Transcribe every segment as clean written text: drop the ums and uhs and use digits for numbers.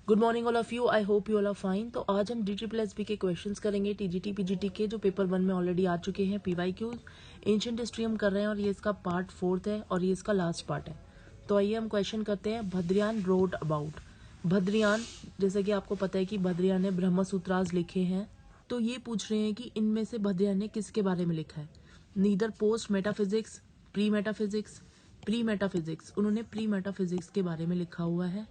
Good morning all of you, I hope you all are fine. तो आज हम DTPLSB के क्वेश्चंस करेंगे, TGT PGT के, जो पेपर 1 में ऑलरेडी आ चुके हैं। PYQs एंशिएंट हिस्ट्री हम कर रहे हैं और ये इसका पार्ट 4 है और ये इसका लास्ट पार्ट है। तो आइए हम क्वेश्चन करते हैं। भद्रयान रोड अबाउट। भद्रयान, जैसे कि आपको पता है कि भद्रयान ने ब्रह्मसूत्रास लिखे हैं, तो ये पूछ रहे हैं कि इनमें से भद्रयान ने किसके बारे में लिखा है। Neither post metaphysics, pre metaphysics, pre metaphysics, उन्होंने प्री मेटाफिजिक्स के बारे में लिखा हुआ है।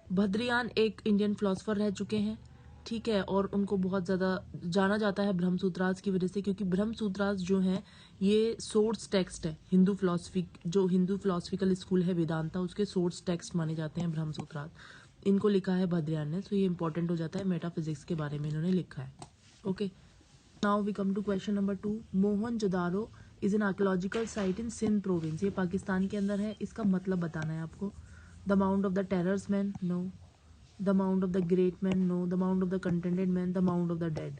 भद्रयान एक इंडियन फिलोसफर रह चुके हैं, ठीक है, और उनको बहुत ज़्यादा जाना जाता है ब्रह्मसूत्रास की वजह से, क्योंकि ब्रह्मसूत्रास जो है ये सोर्स टेक्स्ट है हिंदू फिलोसफी, जो हिंदू फिलोसफिकल स्कूल है वेदांता, उसके सोर्स टेक्स्ट माने जाते हैं ब्रह्मसूत्रास। इनको लिखा है भद्रयान ने, तो ये इंपॉर्टेंट हो जाता है, मेटाफिजिक्स के बारे में इन्होंने लिखा है। Okay, now we come to question number 2। Mohenjodaro is an archaeological site in Sindh province. ये पाकिस्तान के अंदर है, इसका मतलब बताना है आपको। The mound of the terrors man, no. The mound of the great man, no. The mound of the contented man, the mound of the dead.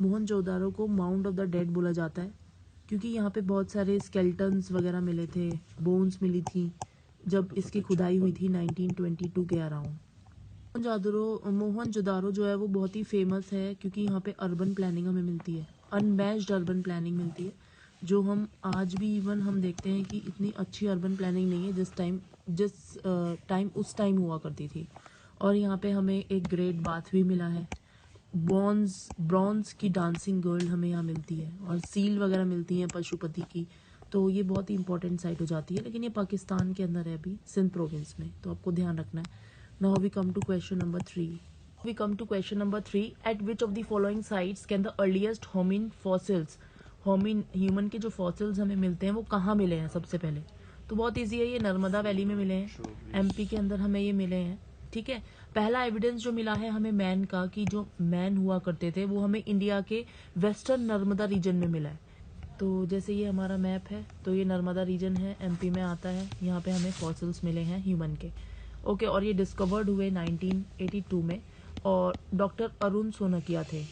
Mohenjodaro को माउंड ऑफ द डेड बोला जाता है क्योंकि यहाँ पे बहुत सारे स्केल्टन्स वगैरह मिले थे, बोन्स मिली थी जब इसकी खुदाई हुई थी 1922 के अराउंड। मोहनजोदारो जो है वो बहुत ही फेमस है क्योंकि यहाँ पे अर्बन प्लानिंग हमें मिलती है, अनमैच्ड अर्बन प्लानिंग मिलती है, जो हम आज भी इवन हम देखते हैं कि इतनी अच्छी अर्बन प्लानिंग नहीं है जिस टाइम उस टाइम हुआ करती थी। और यहाँ पे हमें एक ग्रेट बाथ भी मिला है, ब्रॉन्ज की डांसिंग गर्ल हमें यहाँ मिलती है, और सील वगैरह मिलती हैं पशुपति की। तो ये बहुत ही इंपॉर्टेंट साइट हो जाती है, लेकिन ये पाकिस्तान के अंदर है अभी, सिंध प्रोविंस में, तो आपको ध्यान रखना है। Now we come to question number 3. We come to question number 3. At which of the following sites can the earliest homin fossils, human के जो फॉसिल्स हमें मिलते हैं वो कहाँ मिले हैं सबसे पहले? तो बहुत इजी है, ये नर्मदा वैली में मिले हैं, MP के अंदर हमें ये मिले हैं, ठीक है। पहला एविडेंस जो मिला है हमें मैन का, कि जो मैन हुआ करते थे वो हमें इंडिया के वेस्टर्न नर्मदा रीजन में मिला है। तो जैसे ये हमारा मैप है, तो ये नर्मदा रीजन है, MP में आता है, यहाँ पे हमें फॉसिल्स मिले हैं ह्यूमन के। ओके, और ये डिस्कवर्ड हुए 1982 में, और डॉक्टर अरुण सोनकिया थे,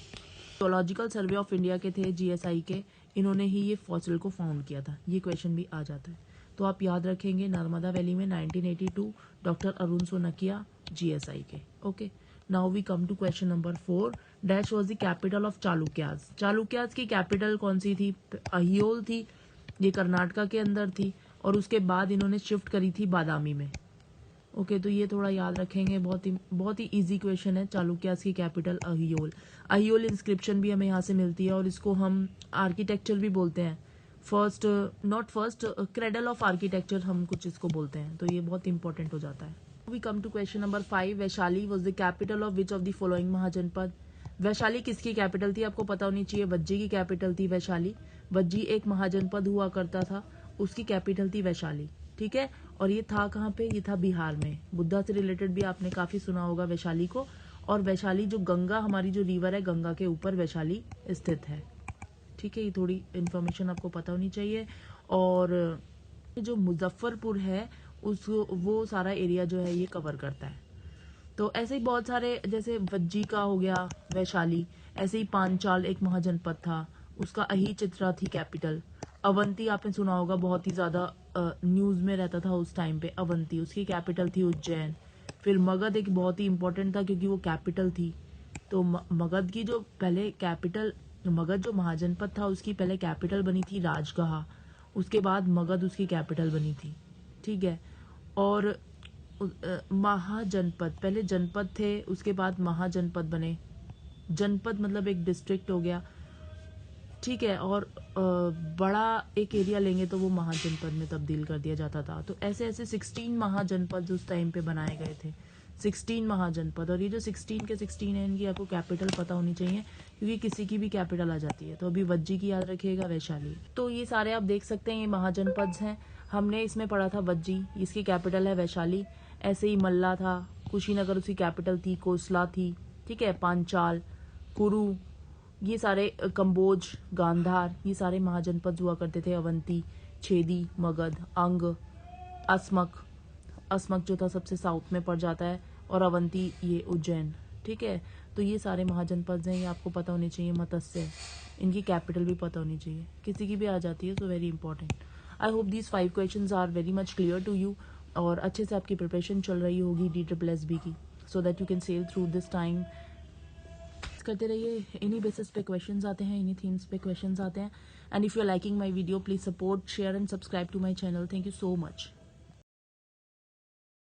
जोलॉजिकल सर्वे ऑफ इंडिया के थे, GSI के, इन्होंने ही ये फॉसिल को फाउंड किया था। ये क्वेश्चन भी आ जाता है, तो आप याद रखेंगे नर्मदा वैली में 1982, डॉक्टर अरुण सोनकिया, GSI के। Okay, now we come to question number 4। Dash was the capital of Chalukyas. Chalukyas की कैपिटल कौन सी थी? अहियोल थी, ये कर्नाटका के अंदर थी, और उसके बाद इन्होंने शिफ्ट करी थी बादामी में। ओके, तो ये थोड़ा याद रखेंगे, बहुत ही इजी क्वेश्चन है। चालुक्यास की कैपिटल अहियोल। अहियोल इंस्क्रिप्शन भी हमें यहाँ से मिलती है, और इसको हम आर्किटेक्चर भी बोलते हैं, क्रेडल ऑफ आर्किटेक्चर हम कुछ इसको बोलते हैं, तो ये बहुत इंपॉर्टेंट हो जाता है। We come to question number 5। Vaishali was the capital of which of the following mahajanapada. Vaishali किसकी कैपिटल थी? आपको पता होनी चाहिए, वज्जी की कैपिटल थी वैशाली। वज्जी एक महाजनपद हुआ करता था, उसकी कैपिटल थी वैशाली, ठीक है। और ये था कहाँ पे? ये था बिहार में। बुद्धा से रिलेटेड भी आपने काफी सुना होगा वैशाली को, और वैशाली जो गंगा, हमारी जो रिवर है, गंगा के ऊपर वैशाली स्थित है, ठीक है। ये थोड़ी इन्फॉर्मेशन आपको पता होनी चाहिए। और जो मुजफ्फरपुर है वो सारा एरिया जो है ये कवर करता है। तो ऐसे ही बहुत सारे, जैसे वज्जी का हो गया वैशाली, ऐसे ही पांचाल एक महाजनपद था, उसका अही चित्रा थी कैपिटल। अवंती आपने सुना होगा, बहुत ही ज्यादा न्यूज में रहता था उस टाइम पे अवंती, उसकी कैपिटल थी उज्जैन। फिर मगध एक बहुत ही इंपॉर्टेंट था क्योंकि वो कैपिटल थी। तो मगध की जो पहले कैपिटल, मगध जो महाजनपद था उसकी पहले कैपिटल बनी थी राजगहा, उसके बाद मगध उसकी कैपिटल बनी थी, ठीक है। और महाजनपद, पहले जनपद थे, उसके बाद महाजनपद बने। जनपद मतलब एक डिस्ट्रिक्ट हो गया, ठीक है, और बड़ा एक एरिया लेंगे तो वो महाजनपद में तब्दील कर दिया जाता था। तो ऐसे ऐसे 16 महाजनपद उस टाइम पे बनाए गए थे, 16 महाजनपद। और ये जो 16 के 16 है, इनकी आपको कैपिटल पता होनी चाहिए, क्योंकि किसी की भी कैपिटल आ जाती है। तो अभी वज्जी की याद रखिएगा, वैशाली। तो ये सारे आप देख सकते हैं, ये महाजनपद हैं। हमने इसमें पढ़ा था वज्जी, इसकी कैपिटल है वैशाली। ऐसे ही मल्ला था, कुशीनगर उसकी कैपिटल थी, कोसला थी, ठीक है, पांचाल, कुरु, ये सारे, कंबोज, गांधार, ये सारे महाजनपद हुआ करते थे। अवंती, छेदी, मगध, अंग, असमक जो था सबसे साउथ में पड़ जाता है, और अवंती ये उज्जैन, ठीक है। तो ये सारे महाजनपद हैं, ये आपको पता होने चाहिए। मत्स्य, इनकी कैपिटल भी पता होनी चाहिए, किसी की भी आ जाती है, तो very important. I hope these 5 questions are very much clear to you, और अच्छे से आपकी प्रिपरेशन चल रही होगी DSSB की। So that you can sell through this time. करते रहिए, इन्हीं बेसिस पे क्वेश्चंस आते हैं, इन्हीं थीम्स पे क्वेश्चंस आते हैं। And if you are liking my video, please support, share and subscribe to my channel. Thank you so much.